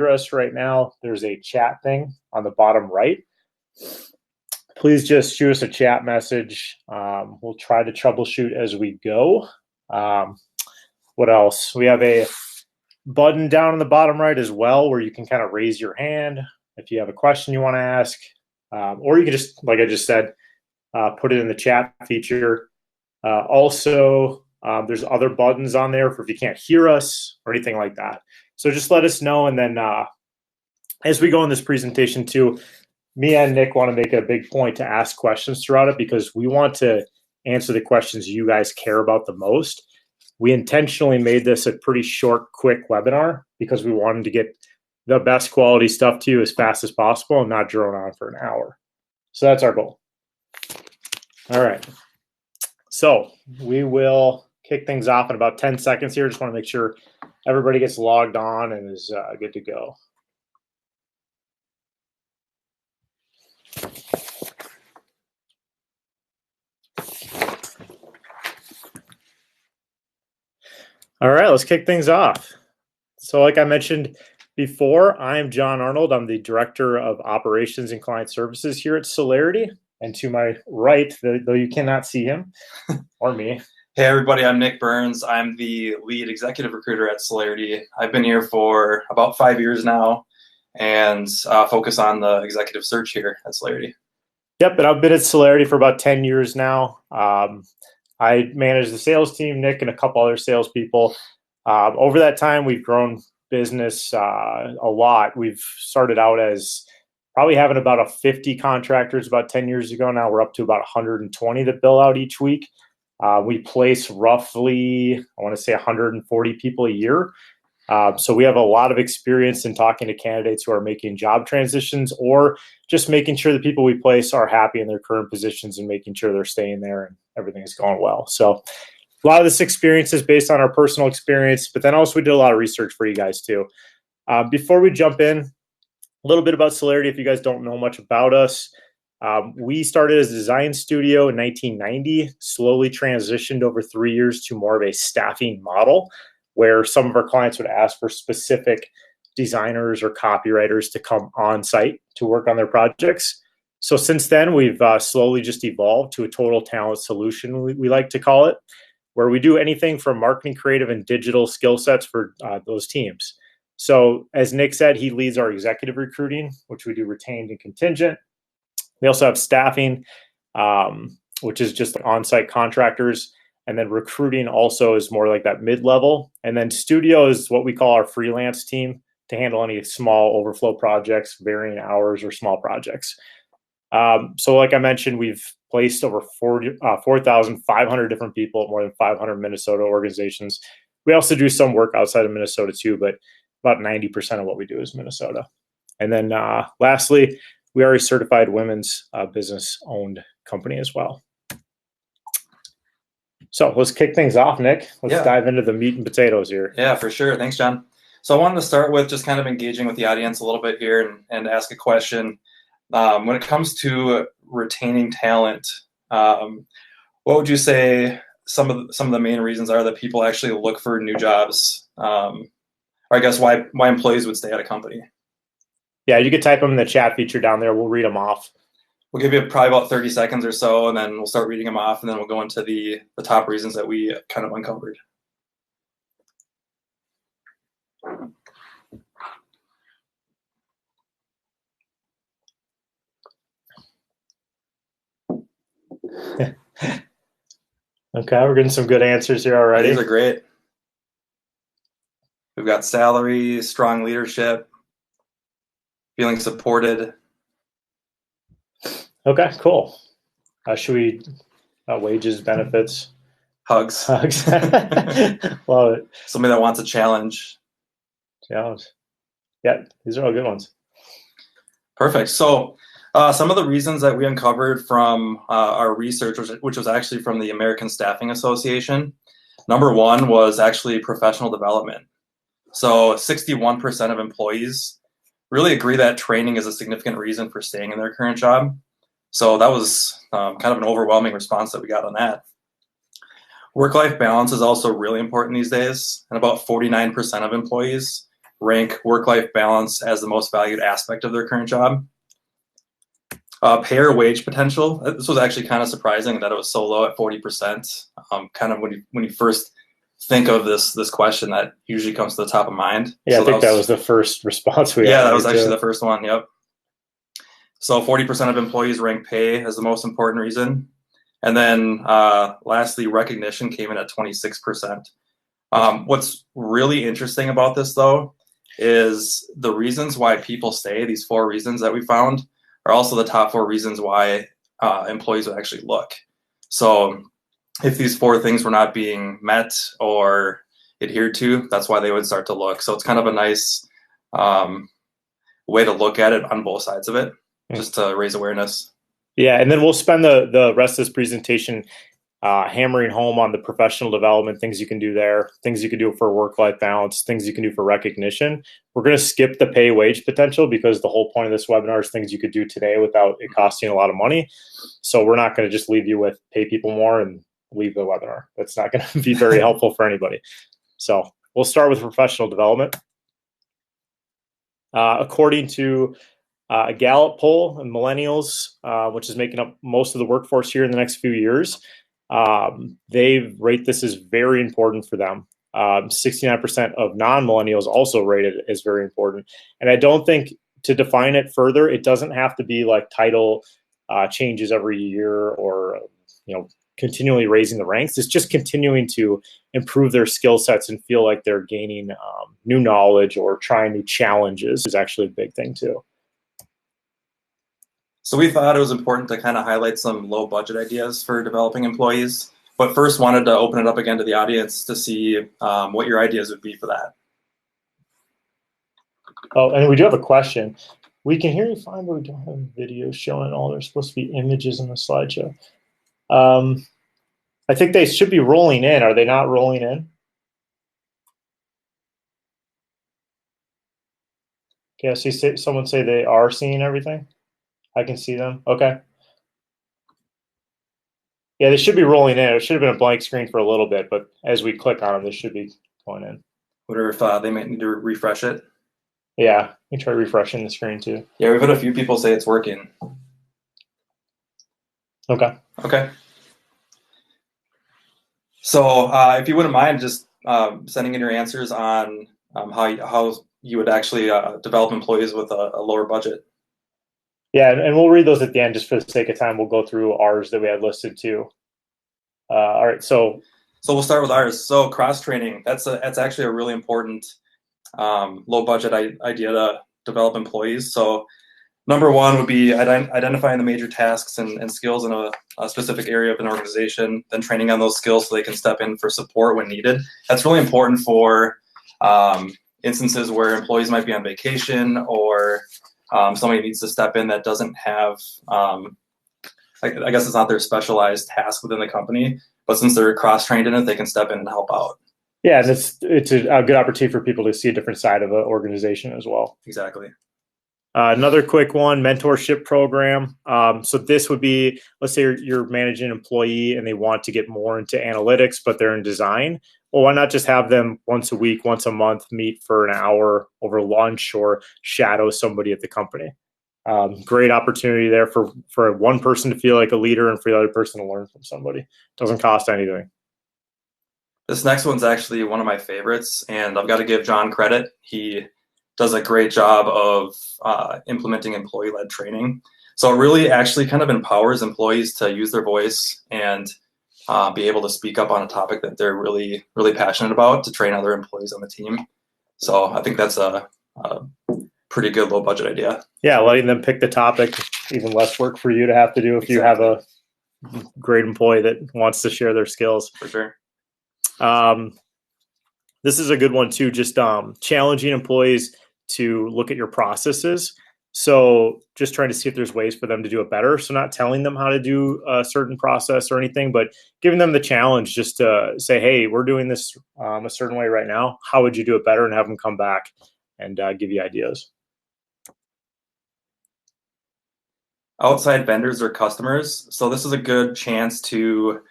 hear us right now, there's a chat thing on the bottom right. Please just shoot us a chat message. We'll try to troubleshoot as we go. What else? We have a button down in the bottom right as well where you can kind of raise your hand if you have a question you want to ask. Or you can just, like I just said, put it in the chat feature. Also, there's other buttons on there for if you can't hear us or anything like that. So just let us know. And then as we go in this presentation too, me and Nick want to make it a big point to ask questions throughout it because we want to answer the questions you guys care about the most. We intentionally made this a pretty short, quick webinar because we wanted to get the best quality stuff to you as fast as possible and not drone on for an hour. So that's our goal. All right. So we will kick things off in about 10 seconds here. Just want to make sure everybody gets logged on and is good to go. All right, let's kick things off. So like I mentioned before, I'm John Arnold. I'm the Director of Operations and Client Services here at Celerity. And to my right, though you cannot see him or me. Hey everybody, I'm Nick Burns. I'm the lead executive recruiter at Celerity. I've been here for about 5 years now and focus on the executive search here at Celerity. Yep, and I've been at Celerity for about 10 years now. I manage the sales team, Nick, and a couple other salespeople. Over that time, we've grown business a lot. We've started out as probably having about 50 contractors about 10 years ago. Now we're up to about 120 that bill out each week. We place roughly, I want to say 140 people a year. So we have a lot of experience in talking to candidates who are making job transitions or just making sure the people we place are happy in their current positions and making sure they're staying there and everything is going well. So a lot of this experience is based on our personal experience, but then also we did a lot of research for you guys too. Before we jump in, a little bit about Celerity if you guys don't know much about us. We started as a design studio in 1990, slowly transitioned over 3 years to more of a staffing model where some of our clients would ask for specific designers or copywriters to come on site to work on their projects. So since then, we've slowly just evolved to a total talent solution, we like to call it, where we do anything from marketing, creative, and digital skill sets for those teams. So as Nick said, he leads our executive recruiting, which we do retained and contingent. We also have staffing, which is just on-site contractors. And then recruiting also is more like that mid-level. And then studio is what we call our freelance team to handle any small overflow projects, varying hours or small projects. So like I mentioned, we've placed over 4,500 different people at more than 500 Minnesota organizations. We also do some work outside of Minnesota too, but about 90% of what we do is Minnesota. And then lastly, we are a certified women's business-owned company as well. So let's kick things off, Nick. Let's dive into the meat and potatoes here. Yeah, for sure. Thanks, John. So I wanted to start with just kind of engaging with the audience a little bit here and ask a question. When it comes to retaining talent, what would you say some of the main reasons are that people actually look for new jobs? Or I guess why employees would stay at a company? Yeah, you could type them in the chat feature down there. We'll read them off. We'll give you probably about 30 seconds or so, and then we'll start reading them off, and then we'll go into the top reasons that we kind of uncovered. Okay, we're getting some good answers here already. These are great. We've got salary, strong leadership, feeling supported. Okay, cool. Should we wages, benefits, hugs? Love it. Somebody that wants a challenge. Yeah, these are all good ones. Perfect. So some of the reasons that we uncovered from our research, which was actually from the American Staffing Association, number one was actually professional development. So 61% of employees really agree that training is a significant reason for staying in their current job. So that was kind of an overwhelming response that we got on that. Work-life balance is also really important these days, and about 49% of employees rank work-life balance as the most valued aspect of their current job. Pay or wage potential. This was actually kind of surprising that it was so low at 40%. Kind of when you first think of this question, that usually comes to the top of mind. Yeah, so I think that was the first response we had. Yeah, that was actually the first one. Yep. So 40% of employees rank pay as the most important reason. And then lastly, recognition came in at 26%. What's really interesting about this, though, is the reasons why people stay, these 4 reasons that we found, are also the top 4 reasons why employees would actually look. So if these 4 things were not being met or adhered to, that's why they would start to look. So it's kind of a nice way to look at it on both sides of it, just to raise awareness. Yeah, and then we'll spend the rest of this presentation hammering home on the professional development, things you can do there, things you can do for work-life balance, things you can do for recognition. We're going to skip the pay wage potential because the whole point of this webinar is things you could do today without it costing a lot of money. So we're not going to just leave you with pay people more and leave the webinar. That's not going to be very helpful for anybody. So we'll start with professional development. According to a Gallup poll of millennials, which is making up most of the workforce here in the next few years, they rate this as very important for them. 69% of non-millennials also rate it as very important. And I don't think, to define it further, it doesn't have to be like title changes every year or continually raising the ranks. It's just continuing to improve their skill sets and feel like they're gaining new knowledge or trying new challenges is actually a big thing too. So we thought it was important to kind of highlight some low budget ideas for developing employees, but first wanted to open it up again to the audience to see what your ideas would be for that. Oh, and we do have a question. We can hear you fine, but we don't have video showing all. There's supposed to be images in the slideshow. I think they should be rolling in. Are they not rolling in? Okay, I see someone say they are seeing everything. I can see them. Okay. Yeah, they should be rolling in. It should have been a blank screen for a little bit, but as we click on them, they should be going in. Wonder if they might need to refresh it. Yeah, you try refreshing the screen too. Yeah, we've had a few people say it's working. Okay. Okay. So if you wouldn't mind just sending in your answers on how you would actually develop employees with a lower budget. Yeah, and we'll read those at the end just for the sake of time. We'll go through ours that we had listed too. All right, so we'll start with ours. So cross training, that's actually a really important low budget idea to develop employees. So number one would be identifying the major tasks and skills in a specific area of an organization, then training on those skills so they can step in for support when needed. That's really important for instances where employees might be on vacation or somebody needs to step in that doesn't have, I guess it's not their specialized task within the company, but since they're cross-trained in it, they can step in and help out. Yeah, and it's a good opportunity for people to see a different side of an organization as well. Exactly. Another quick one, mentorship program. So this would be, let's say you're managing an employee and they want to get more into analytics, but they're in design. Well, why not just have them once a week, once a month, meet for an hour over lunch or shadow somebody at the company? Great opportunity there for one person to feel like a leader and for the other person to learn from somebody. Doesn't cost anything. This next one's actually one of my favorites, and I've got to give John credit. He does a great job of implementing employee-led training. So it really actually kind of empowers employees to use their voice and be able to speak up on a topic that they're really, really passionate about to train other employees on the team. So I think that's a pretty good low budget idea. Yeah, letting them pick the topic, even less work for you to have to do if you have a great employee that wants to share their skills. For sure. This is a good one too, just challenging employees to look at your processes. So just trying to see if there's ways for them to do it better. So not telling them how to do a certain process or anything, but giving them the challenge just to say, hey, we're doing this a certain way right now. How would you do it better? And have them come back and give you ideas. Outside vendors or customers. So this is a good chance to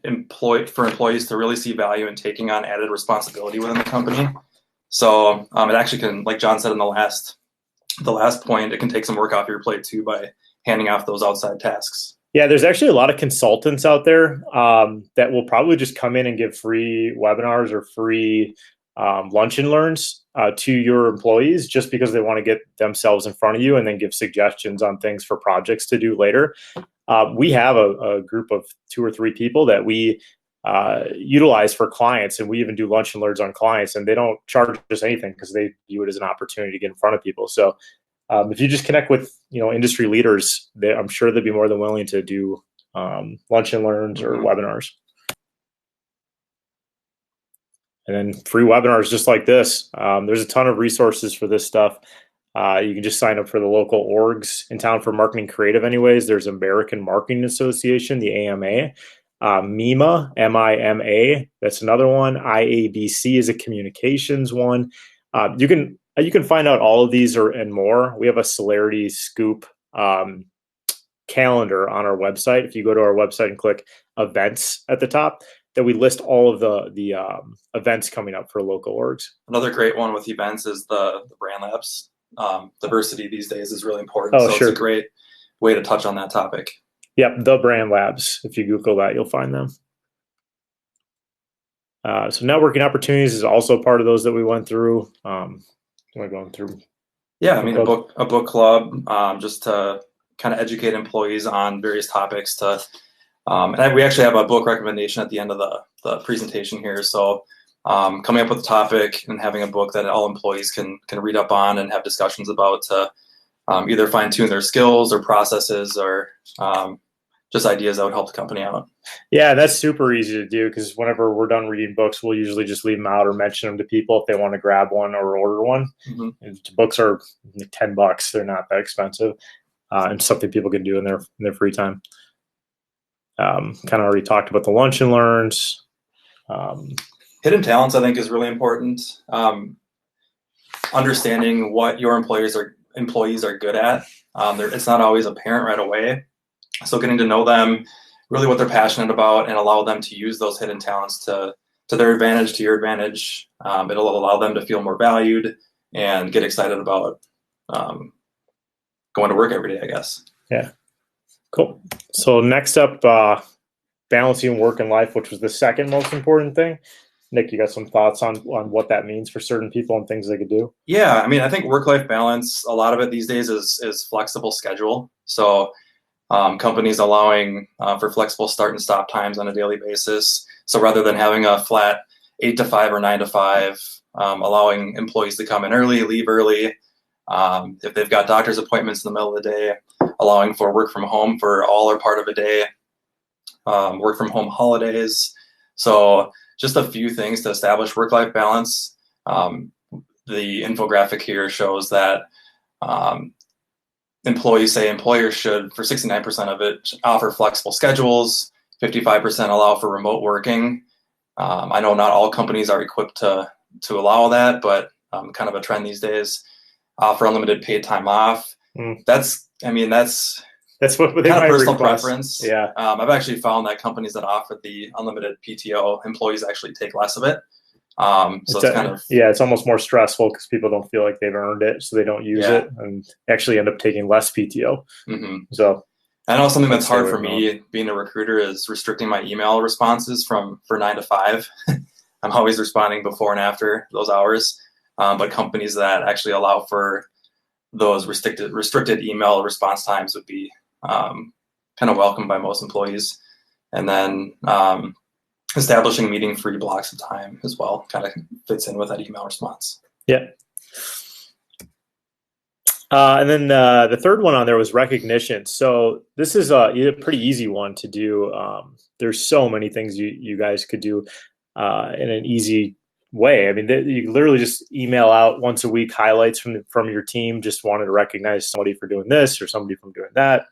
employees to really see value in taking on added responsibility within the company. So it actually can, like John said in the last point, it can take some work off your plate too by handing off those outside tasks. Yeah, there's actually a lot of consultants out there that will probably just come in and give free webinars or free lunch and learns to your employees just because they want to get themselves in front of you and then give suggestions on things for projects to do later. We have a group of 2 or 3 people that we utilize for clients, and we even do lunch and learns on clients, and they don't charge us anything because they view it as an opportunity to get in front of people. So if you just connect with industry leaders, I'm sure they'd be more than willing to do lunch and learns or webinars. And then free webinars just like this. There's a ton of resources for this stuff. You can just sign up for the local orgs in town for marketing creative anyways. There's American Marketing Association, the AMA. MIMA, MIMA, that's another one. IABC is a communications one. You can find out all of these and more. We have a Celerity Scoop calendar on our website. If you go to our website and click events at the top, that we list all of the events coming up for local orgs. Another great one with events is the brand labs. Diversity these days is really important. Oh, so sure. It's a great way to touch on that topic. Yep, the brand labs. If you Google that, you'll find them. So networking opportunities is also part of those that we went through. We're going through. Yeah, I mean, a book club, just to kind of educate employees on various topics. And we actually have a book recommendation at the end of the presentation here. So coming up with a topic and having a book that all employees can read up on and have discussions about to either fine tune their skills or processes or just ideas that would help the company out. Yeah, that's super easy to do because whenever we're done reading books, we'll usually just leave them out or mention them to people if they want to grab one or order one. Mm-hmm. Books are $10; they're not that expensive, and something people can do in their free time. Kind of already talked about the lunch and learns. Hidden talents, I think, is really important. Understanding what your employees are good at. It's not always apparent right away. So getting to know them, really what they're passionate about, and allow them to use those hidden talents to their advantage, to your advantage. It'll allow them to feel more valued and get excited about going to work every day, I guess. Yeah. Cool. So next up, balancing work and life, which was the second most important thing. Nick, you got some thoughts on what that means for certain people and things they could do? Yeah, I mean, I think work-life balance, a lot of it these days is flexible schedule. So companies allowing for flexible start and stop times on a daily basis. So rather than having a flat 8 to 5 or 9 to 5, allowing employees to come in early, leave early. If they've got doctor's appointments in the middle of the day, allowing for work from home for all or part of a day, work from home holidays. So just a few things to establish work-life balance. The infographic here shows that employees say employers should, for 69% of it, offer flexible schedules, 55% allow for remote working. I know not all companies are equipped to allow that, but kind of a trend these days. Offer unlimited paid time off. That's what kind of personal preference. Yeah. I've actually found that companies that offer the unlimited PTO, employees actually take less of it. So it's almost more stressful because people don't feel like they've earned it, so they don't use it and actually end up taking less PTO. Mm-hmm. So I know something that's hard for me being a recruiter is restricting my email responses for 9 to 5. I'm always responding before and after those hours. But companies that actually allow for those restricted email response times would be kind of welcomed by most employees. And then establishing meeting-free blocks of time as well kind of fits in with that email response. Yeah. And then the third one on there was recognition. So this is a pretty easy one to do. There's so many things you guys could do in an easy way. I mean, you literally just email out once a week highlights from your team. Just wanted to recognize somebody for doing this or somebody from doing that.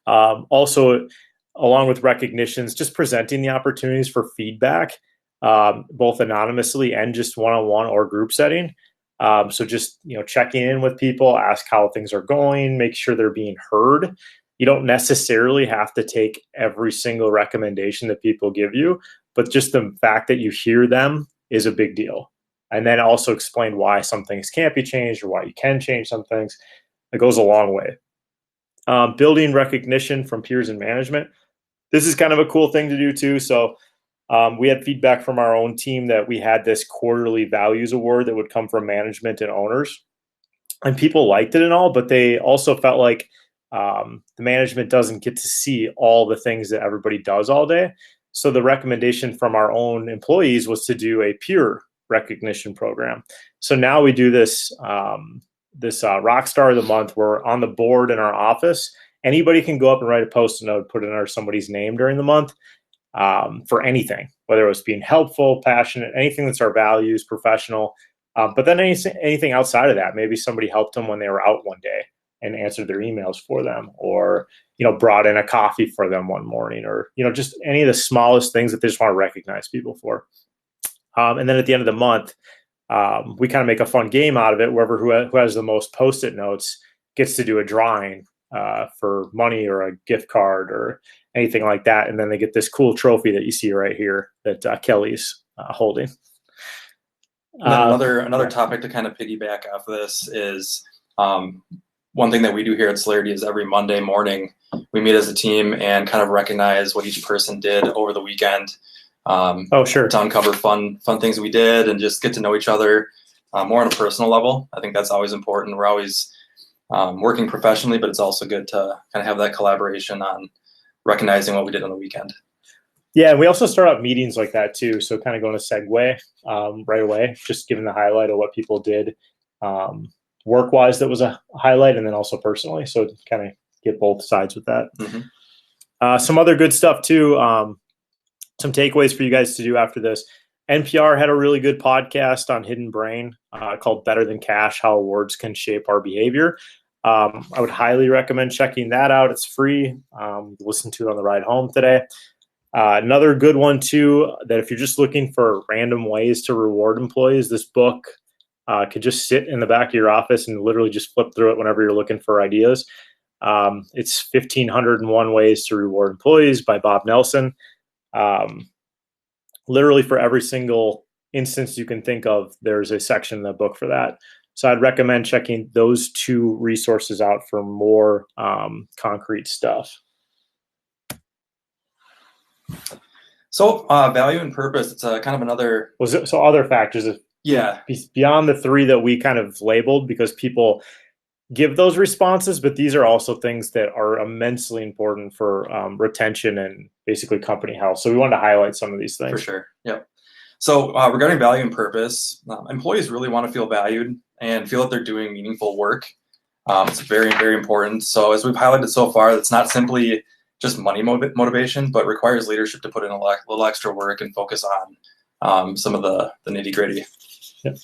Also, along with recognitions, just presenting the opportunities for feedback, both anonymously and just one-on-one or group setting. So just checking in with people, ask how things are going, make sure they're being heard. You don't necessarily have to take every single recommendation that people give you, but just the fact that you hear them is a big deal. and then also explain why some things can't be changed or why you can change some things. It goes a long way. Building recognition from peers and management. This is kind of a cool thing to do too. So we had feedback from our own team that we had this quarterly values award that would come from management and owners, and people liked it and all, but they also felt like the management doesn't get to see all the things that everybody does all day. So the recommendation from our own employees was to do a peer recognition program. So now we do this rock star of the month. We're on the board in our office. Anybody can go up and write a post-it note, put it under somebody's name during the month for anything, whether it was being helpful, passionate, anything that's our values, professional. But then anything outside of that, maybe somebody helped them when they were out one day and answered their emails for them, or brought in a coffee for them one morning, or just any of the smallest things that they just want to recognize people for. And then at the end of the month, we kind of make a fun game out of it. Who has the most post-it notes gets to do a drawing for money or a gift card or anything like that, and then they get this cool trophy that you see right here that Kelly's holding. And then another topic to kind of piggyback off of this is one thing that we do here at Celerity is every Monday morning we meet as a team and kind of recognize what each person did over the weekend. Sure. To uncover fun things we did and just get to know each other more on a personal level. I think that's always important. We're always working professionally, but it's also good to kind of have that collaboration on recognizing what we did on the weekend. Yeah, and we also start out meetings like that too. So kind of going to segue right away, just giving the highlight of what people did work-wise that was a highlight, and then also personally. So kind of get both sides with that. Mm-hmm. Some other good stuff too. Some takeaways for you guys to do after this. NPR had a really good podcast on Hidden Brain called Better Than Cash, How Awards Can Shape Our Behavior. I would highly recommend checking that out. It's free. Listen to it on the ride home today. Another good one too, that if you're just looking for random ways to reward employees, this book could just sit in the back of your office and literally just flip through it whenever you're looking for ideas. It's 1,501 Ways to Reward Employees by Bob Nelson. Literally for every single instance you can think of, there's a section in the book for that. So I'd recommend checking those two resources out for more concrete stuff. So value and purpose, it's kind of another... So other factors, yeah, beyond the three that we kind of labeled, because people give those responses, but these are also things that are immensely important for retention and basically company health. So we wanted to highlight some of these things. For sure. Yep. So regarding value and purpose, employees really want to feel valued and feel that they're doing meaningful work. It's very, very important. So as we've highlighted so far, it's not simply just money motivation, but requires leadership to put in a little extra work and focus on some of the nitty gritty. Yep.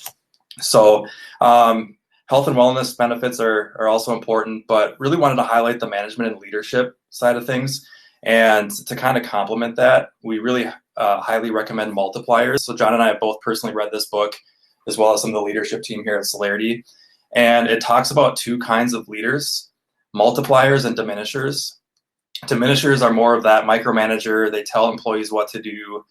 So health and wellness benefits are also important, but really wanted to highlight the management and leadership side of things. And to kind of complement that, we really highly recommend multipliers. So John and I have both personally read this book, as well as some of the leadership team here at Celerity. And it talks about two kinds of leaders, multipliers and diminishers. Diminishers are more of that micromanager. They tell employees what to do,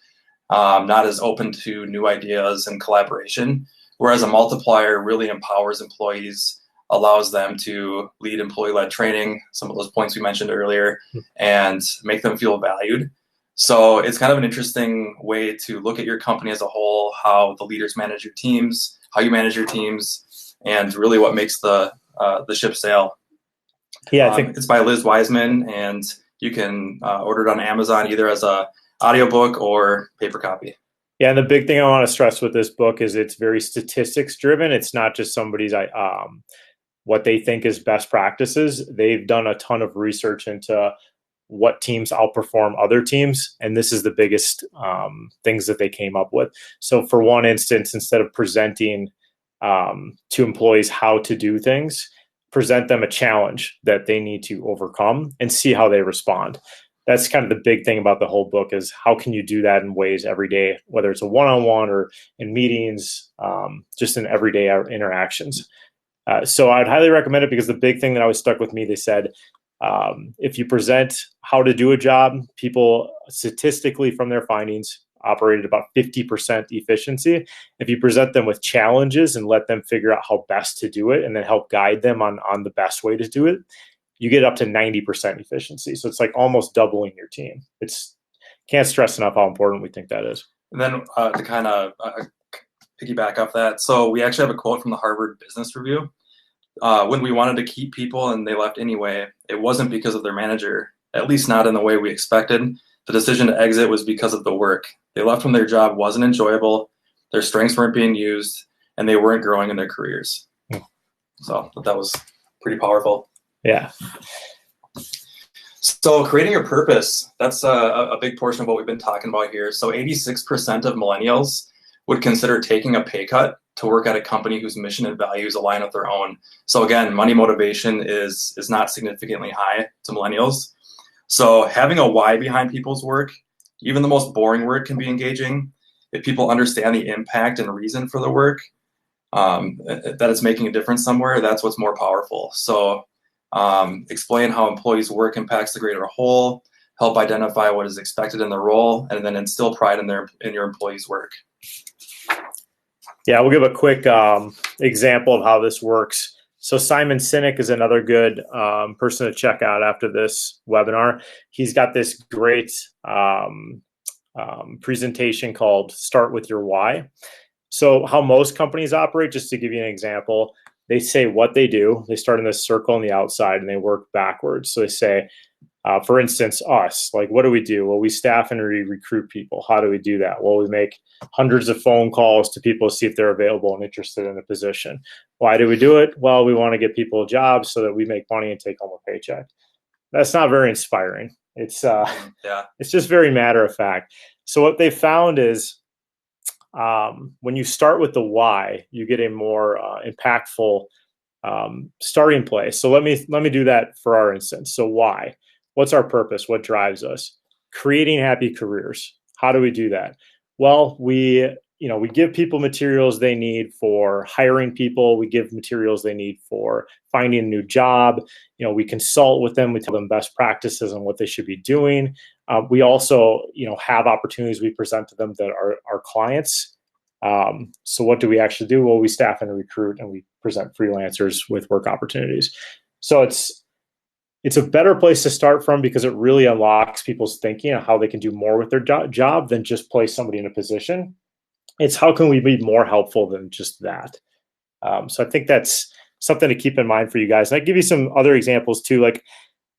not as open to new ideas and collaboration. Whereas a multiplier really empowers employees, allows them to lead employee-led training, some of those points we mentioned earlier, and make them feel valued. So it's kind of an interesting way to look at your company as a whole, how the leaders manage your teams, how you manage your teams, and really what makes the ship sail. Yeah, I think it's by Liz Wiseman, and you can order it on Amazon either as a audiobook or paper copy. Yeah, and the big thing I want to stress with this book is it's very statistics driven. It's not just somebody's what they think is best practices. They've done a ton of research into what teams outperform other teams, and this is the biggest things that they came up with. So for one instance, instead of presenting to employees how to do things, present them a challenge that they need to overcome and see how they respond. That's kind of the big thing about the whole book is how can you do that in ways every day, whether it's a one-on-one or in meetings, just in everyday interactions. So I'd highly recommend it because the big thing that always stuck with me, they said, if you present how to do a job, people statistically from their findings operate at about 50% efficiency. If you present them with challenges and let them figure out how best to do it and then help guide them on the best way to do it, you get up to 90% efficiency. So it's like almost doubling your team. Can't stress enough how important we think that is. And then to kind of piggyback off that, so we actually have a quote from the Harvard Business Review. When we wanted to keep people and they left anyway, it wasn't because of their manager, at least not in the way we expected. The decision to exit was because of the work. They left when their job wasn't enjoyable, their strengths weren't being used, and they weren't growing in their careers. So that was pretty powerful. Yeah. So creating your purpose, that's a big portion of what we've been talking about here. So 86% of millennials would consider taking a pay cut to work at a company whose mission and values align with their own. So again, money motivation is not significantly high to millennials. So having a why behind people's work, even the most boring work, can be engaging. If people understand the impact and reason for the work, that it's making a difference somewhere, that's what's more powerful. So explain how employees' work impacts the greater whole, help identify what is expected in the role, and then instill pride in your employees' work. Yeah, we'll give a quick example of how this works. So Simon Sinek is another good person to check out after this webinar. He's got this great presentation called Start With Your Why. So how most companies operate, just to give you an example, they say what they do. They start in this circle on the outside and they work backwards. So they say, for instance, us, like, what do we do? Well, we staff and recruit people. How do we do that? Well, we make hundreds of phone calls to people to see if they're available and interested in a position. Why do we do it? Well, we want to get people jobs so that we make money and take home a paycheck. That's not very inspiring. It's just very matter of fact. So what they found is when you start with the why, you get a more impactful starting place. So let me do that for our instance. So why? What's our purpose? What drives us? Creating happy careers. How do we do that? Well, we give people materials they need for hiring people. We give materials they need for finding a new job. We consult with them. We tell them best practices on what they should be doing. We also, have opportunities we present to them that are our clients. So what do we actually do? Well, we staff and recruit, and we present freelancers with work opportunities. So it's a better place to start from because it really unlocks people's thinking on how they can do more with their job than just place somebody in a position. It's how can we be more helpful than just that. So I think that's something to keep in mind for you guys. And I give you some other examples too. Like,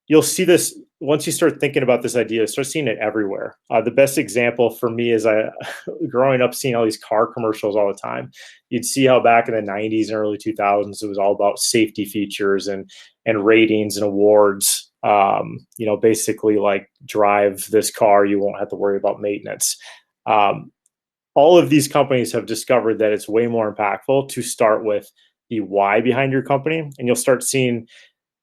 you'll see this once you start thinking about this idea, start seeing it everywhere. The best example for me is growing up seeing all these car commercials all the time. You'd see how back in the 90s and early 2000s, it was all about safety features and ratings and awards. Basically like, drive this car, you won't have to worry about maintenance. All of these companies have discovered that it's way more impactful to start with the why behind your company, and you'll start seeing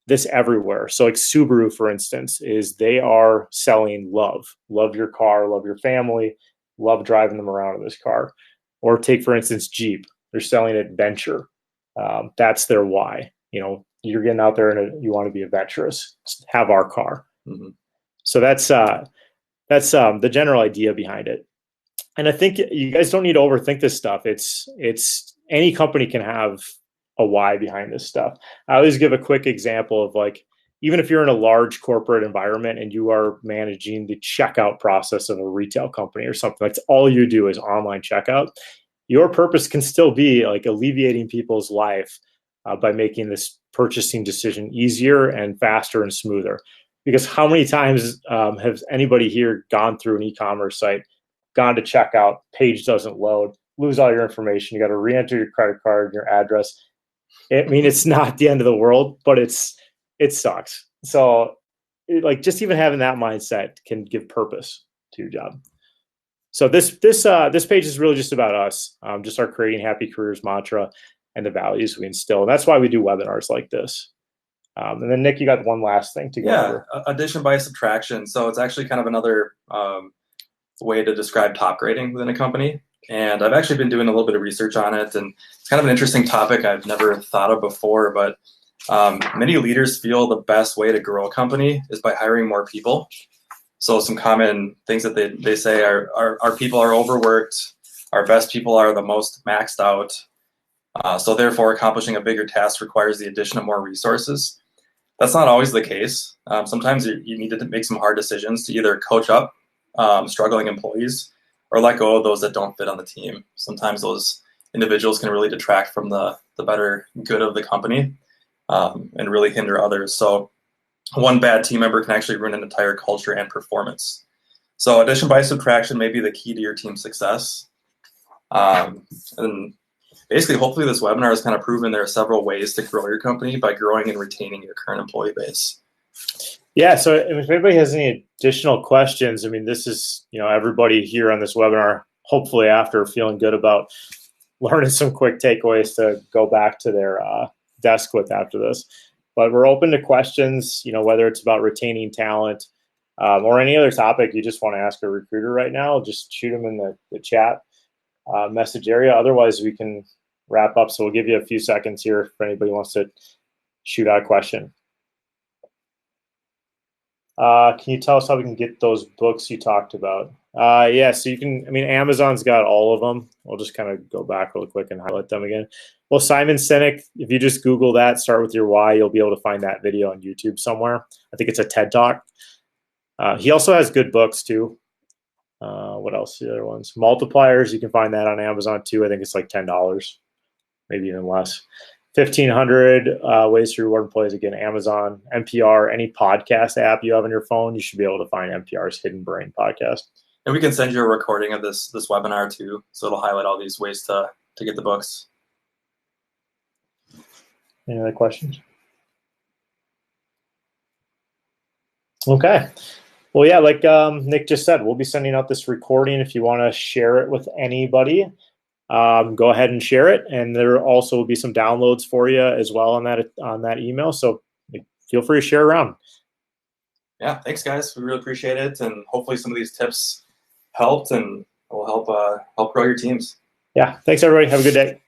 this everywhere. So like Subaru, for instance, they are selling love your car, love your family, love driving them around in this car. Or take, for instance, Jeep, they're selling adventure. That's their why. You're getting out there and you want to be adventurous, have our car. Mm-hmm. So that's the general idea behind it. And I think you guys don't need to overthink this stuff. It's any company can have a why behind this stuff. I always give a quick example of, like, even if you're in a large corporate environment and you are managing the checkout process of a retail company or something, that's all you do is online checkout. Your purpose can still be like alleviating people's life by making this purchasing decision easier and faster and smoother. Because how many times has anybody here gone through an e-commerce site, gone to checkout, page doesn't load, lose all your information, you got to re-enter your credit card, your address. It's not the end of the world, but it sucks. So just even having that mindset can give purpose to your job. So this page is really just about us, just our creating happy careers mantra and the values we instill. And that's why we do webinars like this. And then Nick, you got one last thing to go over. Addition by subtraction. So it's actually kind of another way to describe top grading within a company. And I've actually been doing a little bit of research on it, and it's kind of an interesting topic I've never thought of before, but many leaders feel the best way to grow a company is by hiring more people. So some common things that they say are our people are overworked, our best people are the most maxed out. So therefore, accomplishing a bigger task requires the addition of more resources. That's not always the case. Sometimes you need to make some hard decisions to either coach up struggling employees or let go of those that don't fit on the team. Sometimes those individuals can really detract from the better good of the company and really hinder others. So one bad team member can actually ruin an entire culture and performance. So addition by subtraction may be the key to your team's success. And basically, hopefully this webinar has kind of proven there are several ways to grow your company by growing and retaining your current employee base. Yeah, so if anybody has any additional questions, I mean, this is, everybody here on this webinar, hopefully after feeling good about learning some quick takeaways to go back to their desk with after this. But we're open to questions, whether it's about retaining talent or any other topic you just want to ask a recruiter right now, just shoot them in the chat message area. Otherwise, we can wrap up. So we'll give you a few seconds here if anybody wants to shoot out a question. Can you tell us how we can get those books you talked about? Yeah, so you can, Amazon's got all of them. I'll just kind of go back real quick and highlight them again. Well, Simon Sinek, if you just Google that, start with your why, you'll be able to find that video on YouTube somewhere. I think it's a TED Talk. He also has good books too. What else? The other ones, Multipliers, you can find that on Amazon too. I think it's like $10, maybe even less. 1,500 ways to reward employees. Again, Amazon, NPR, any podcast app you have on your phone, you should be able to find NPR's Hidden Brain podcast. And we can send you a recording of this webinar too, so it'll highlight all these ways to get the books. Any other questions? Okay. Well, yeah, like Nick just said, we'll be sending out this recording. If you want to share it with anybody, go ahead and share it. And there also will be some downloads for you as well on that email. So feel free to share around. Yeah, thanks guys. We really appreciate it. And hopefully some of these tips helped and will help grow your teams. Yeah, thanks everybody. Have a good day.